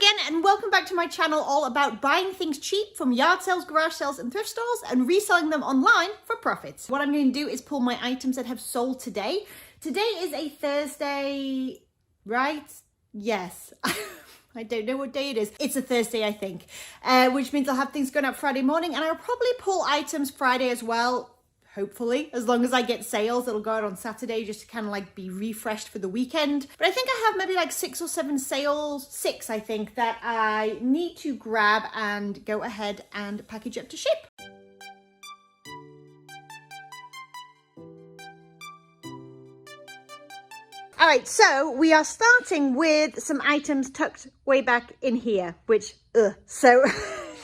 again, and welcome back to my channel all about buying things cheap from yard sales, garage sales and thrift stores and reselling them online for profits. What I'm going to do is pull my items that have sold today. Today is a Thursday, right? Yes. I don't know what day it is. It's a Thursday, I think, which means I'll have things going up Friday morning, and I'll probably pull items Friday as well. Hopefully, as long as I get sales, it'll go out on Saturday just to kind of like be refreshed for the weekend. But I think I have maybe like 6 or 7 sales, 6 I think, that I need to grab and go ahead and package up to ship. All right, so we are starting with some items tucked way back in here, which, so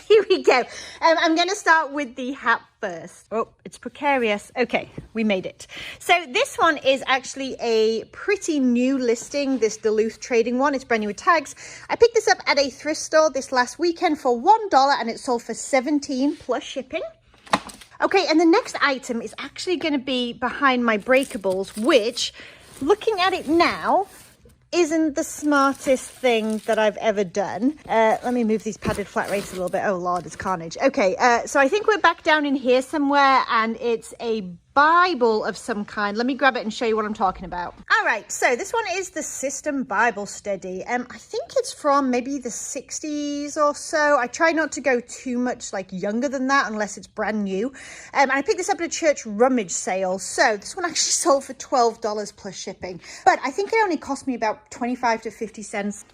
here we go. I'm going to start with the hat first. Oh, it's precarious. Okay, we made it. So this one is actually a pretty new listing, this Duluth trading one. It's brand new with tags. I picked this up at a thrift store this last weekend for $1 and it sold for $17 plus shipping. Okay, and the next item is actually going to be behind my breakables, which, looking at it now, isn't the smartest thing that I've ever done. Let me move these padded flat rates a little bit. Oh Lord, it's carnage. Okay, so I think we're back down in here somewhere, and it's a Bible of some kind. Let me grab it and show you what I'm talking about. All right, so this one is the System Bible Study. I think it's from maybe the 60s or so. I try not to go too much like younger than that unless it's brand new. And I picked this up at a church rummage sale. So this one actually sold for $12 plus shipping, but I think it only cost me about 25 to 50 cents.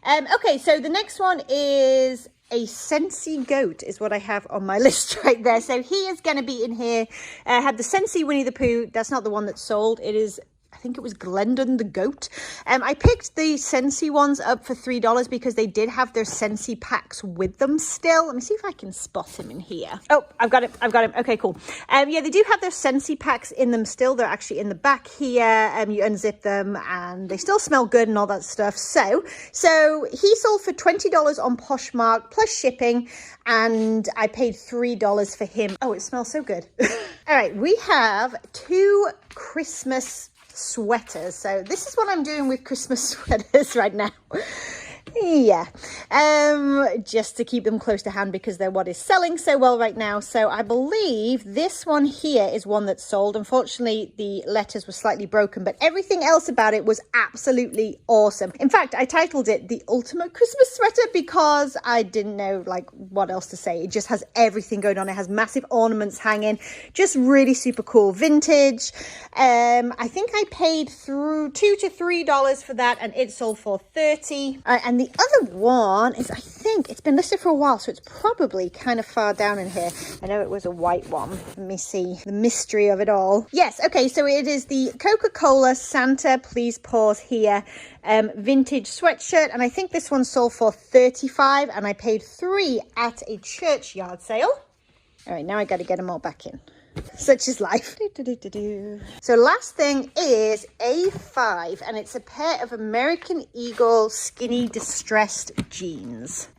Okay, so the next one is a Scentsy Goat is what I have on my list right there. So he is going to be in here. I had the Scentsy Winnie the Pooh. That's not the one that sold. It is, I think it was Glendon the Goat. I picked the Scentsy ones up for $3 because they did have their Scentsy packs with them still. Let me see if I can spot him in here. Oh, I've got him. I've got him. Okay, cool. Yeah, they do have their Scentsy packs in them still. They're actually in the back here. You unzip them and they still smell good and all that stuff. So he sold for $20 on Poshmark plus shipping, and I paid $3 for him. Oh, it smells so good. All right, we have 2 Christmas sweaters. So this is what I'm doing with Christmas sweaters right now. Yeah, just to keep them close to hand because they're what is selling so well right now. So I believe this one here is one that sold. Unfortunately, the letters were slightly broken, but everything else about it was absolutely awesome. In fact, I titled it the ultimate Christmas sweater because I didn't know like what else to say. It just has everything going on. It has massive ornaments hanging, just really super cool, vintage. I think I paid through $2 to $3 for that, and it sold for $30. And the other one is, I think it's been listed for a while, so it's probably kind of far down in here. I know it was a white one. Let me see the mystery of it all. Yes, okay, so it is the Coca-Cola Santa Please Pause Here vintage sweatshirt, and I think this one sold for $35, and I paid $3 at a church yard sale. All right, now I got to get them all back in. Such is life. So last thing is A5, and it's a pair of American Eagle skinny distressed jeans.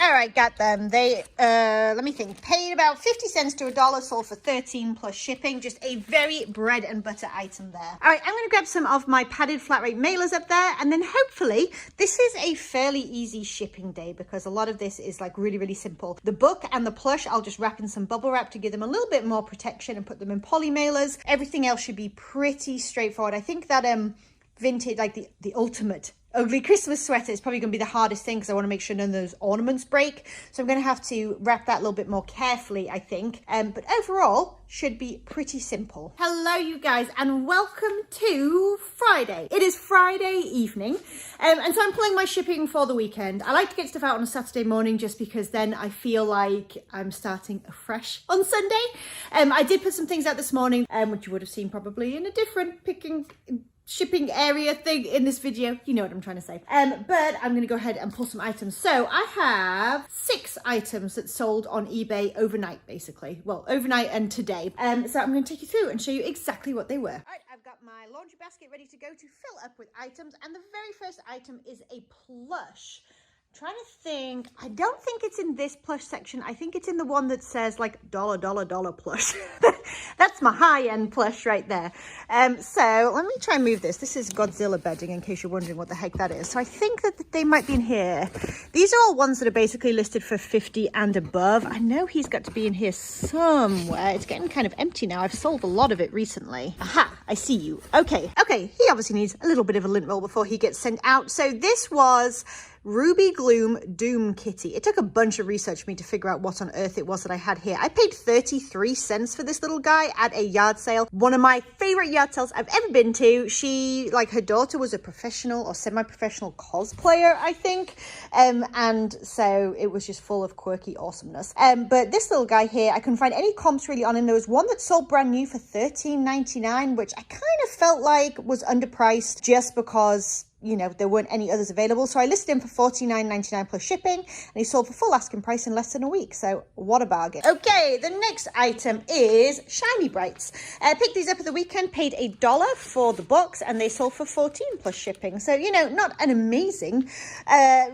All right, got them. They, let me think, paid about 50 cents to $1, sold for $13 plus shipping. Just a very bread and butter item there. All right, I'm going to grab some of my padded flat rate mailers up there, and then hopefully this is a fairly easy shipping day because a lot of this is like really, really simple. The book and the plush, I'll just wrap in some bubble wrap to give them a little bit more protection and put them in poly mailers. Everything else should be pretty straightforward. I think that vintage, like the ultimate ugly Christmas sweater is probably going to be the hardest thing because I want to make sure none of those ornaments break. So I'm going to have to wrap that a little bit more carefully, I think. But overall, should be pretty simple. Hello, you guys, and welcome to Friday. It is Friday evening, and so I'm pulling my shipping for the weekend. I like to get stuff out on a Saturday morning just because then I feel like I'm starting afresh on Sunday. I did put some things out this morning, which you would have seen probably in a different shipping area thing in this video. You know what I'm trying to say. But I'm going to go ahead and pull some items. So I have 6 items that sold on eBay overnight, basically. Well, overnight and today. So I'm going to take you through and show you exactly what they were. All right, I've got my laundry basket ready to go to fill up with items. And the very first item is a plush Trying to think. I don't think it's in this plush section. I think it's in the one that says like dollar plush. That's my high-end plush right there. So let me try and move this. This is Godzilla Bedding, in case you're wondering what the heck that is. So I think that they might be in here. These are all ones that are basically listed for 50 and above. I know he's got to be in here somewhere. It's getting kind of empty now. I've sold a lot of it recently. Aha, I see you. Okay, he obviously needs a little bit of a lint roll before he gets sent out. So this was Ruby Gloom Doom Kitty. It took a bunch of research for me to figure out what on earth it was that I had here. I paid 33 cents for this little guy at a yard sale. One of my favorite yard sales I've ever been to. She, like, her daughter was a professional or semi-professional cosplayer, I think. And so it was just full of quirky awesomeness. But this little guy here, I couldn't find any comps really on him. There was one that sold brand new for $13.99, which I kind of felt like was underpriced just because, you know, there weren't any others available. So I listed him for $49.99 plus shipping, and he sold for full asking price in less than a week. So what a bargain. Okay, the next item is Shiny Brights. I picked these up at the weekend, paid $1 for the box, and they sold for $14 plus shipping. So, you know, not an amazing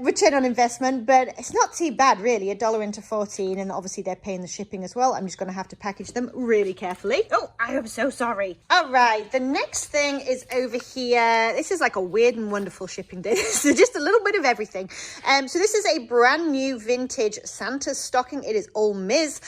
return on investment, but it's not too bad really. $1 into 14, and obviously they're paying the shipping as well. I'm just going to have to package them really carefully. Oh, I am so sorry. All right, the next thing is over here. This is like a weird and wonderful shipping day. So just a little bit of everything. So this is a brand new vintage Santa stocking. It is all Ms.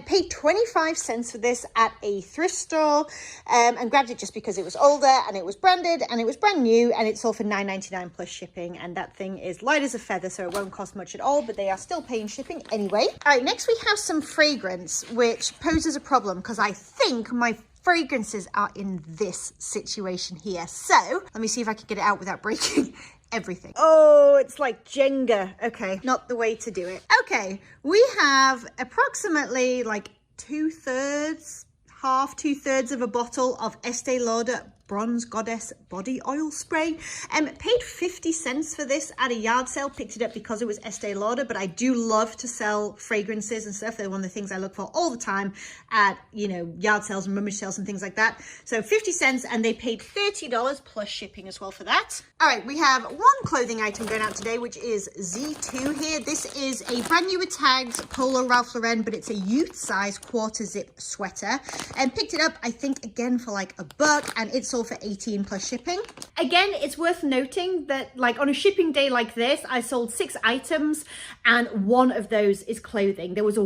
Paid 25 cents for this at a thrift store, and grabbed it just because it was older and it was branded and it was brand new, and it sold for $9.99 plus shipping, and that thing is light as a feather, so it won't cost much at all, but they are still paying shipping anyway. All right, next we have some fragrance, which poses a problem because I think my fragrances are in this situation here. So let me see if I can get it out without breaking everything. Oh, it's like Jenga. Okay, not the way to do it. Okay, we have approximately like two-thirds of a bottle of Estee Lauder Bronze Goddess body oil spray. Paid 50 cents for this at a yard sale. Picked it up because it was Estee Lauder, but I do love to sell fragrances and stuff. They're one of the things I look for all the time at, you know, yard sales and rummage sales and things like that. So 50 cents, and they paid $30 plus shipping as well for that. All right, we have one clothing item going out today, which is Z2 here. This is a brand new tagged Polo Ralph Lauren, but it's a youth size quarter zip sweater, and picked it up, I think, again for like $1, and it's sold for 18 plus shipping. Again, it's worth noting that, like, on a shipping day like this, I sold 6 items, and one of those is clothing. There was a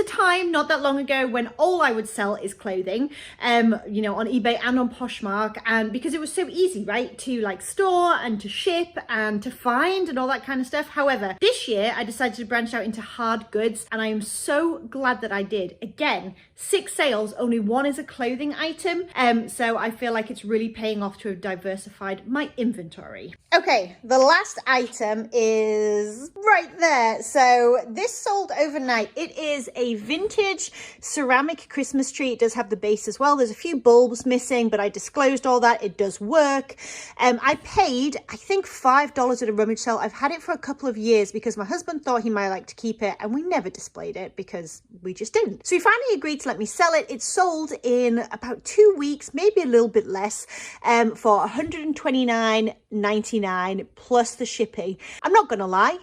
time not that long ago when all I would sell is clothing, you know, on eBay and on Poshmark, and because it was so easy, right, to like store and to ship and to find and all that kind of stuff. However, this year I decided to branch out into hard goods, and I am so glad that I did. Again, 6 sales, only 1 is a clothing item, so I feel like it's really paying off to have diversified my inventory. Okay, the last item is right there. So this sold overnight. It is a vintage ceramic Christmas tree. It does have the base as well. There's a few bulbs missing, but I disclosed all that. It does work. I paid, I think, $5 at a rummage sale. I've had it for a couple of years because my husband thought he might like to keep it, and we never displayed it because we just didn't. So he finally agreed to let me sell it. It sold in about 2 weeks, maybe a little bit less, for $129.99 plus the shipping. I'm not gonna lie,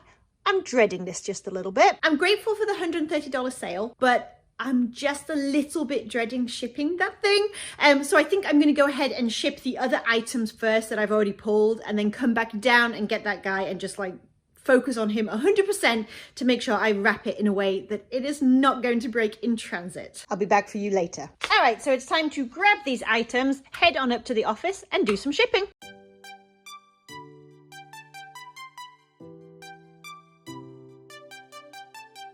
I'm dreading this just a little bit. I'm grateful for the $130 sale, but I'm just a little bit dreading shipping that thing. So I think I'm going to go ahead and ship the other items first that I've already pulled, and then come back down and get that guy and just like focus on him 100% to make sure I wrap it in a way that it is not going to break in transit. I'll be back for you later. All right, so it's time to grab these items, head on up to the office and do some shipping.